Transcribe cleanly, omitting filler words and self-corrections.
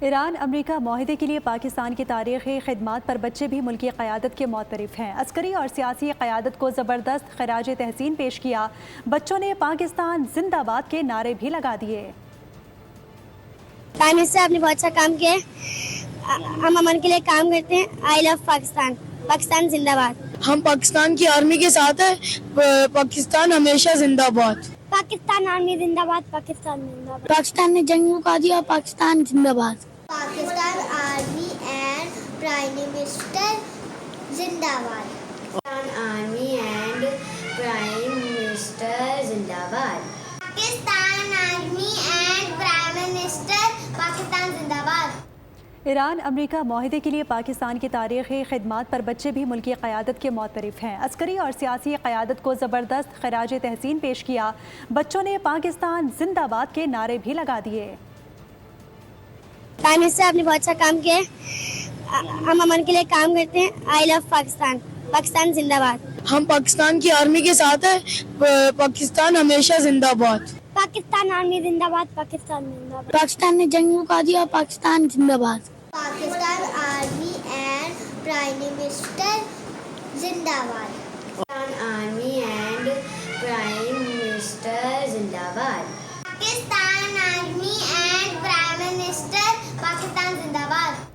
ایران امریکہ معاہدے کے لیے پاکستان کی تاریخی خدمات پر بچے بھی ملکی قیادت کے معترف ہیں۔ عسکری اور سیاسی قیادت کو زبردست خراج تحسین پیش کیا۔ بچوں نے پاکستان زندہ باد کے نعرے بھی لگا دیے۔ پرائم منسٹر آپ نے بہت اچھا کام کیا ہے، ہم امن کے لیے کام کرتے ہیں۔ آئی لو پاکستان، پاکستان زندہ باد۔ ہم پاکستان کی آرمی کے ساتھ ہیں، پاکستان ہمیشہ زندہ باد۔ پاکستان آرمی زندہ باد، پاکستان زندہ باد۔ پاکستان نے جنگ مکا دیا، پاکستان زندہ باد۔ Pakistan army and prime minister زندہ باد۔ Pakistan army and prime minister زندہ باد۔ Pakistan army and prime minister Pakistan زندہ باد۔ ایران امریکہ معاہدے کے لیے پاکستان کی تاریخی خدمات پر بچے بھی ملکی قیادت کے معترف ہیں۔ عسکری اور سیاسی قیادت کو زبردست خراج تحسین پیش کیا۔ بچوں نے پاکستان زندہ باد کے نعرے بھی لگا دیے۔ پرائم منسٹر آپ نے بہت اچھا کام کیا ہے، ہم امن کے لیے کام کرتے ہیں۔ آئی لو پاکستان، پاکستان زندہ باد۔ ہم پاکستان کی آرمی کے ساتھ ہیں، پاکستان ہمیشہ زندہ باد۔ پاکستان آرمی زندہ باد، پاکستان زندہ باد۔ پاکستان نے جنگ مکا دیا، پاکستان زندہ باد۔ Pakistan army and prime minister زندہ باد۔ پاکستان آرمی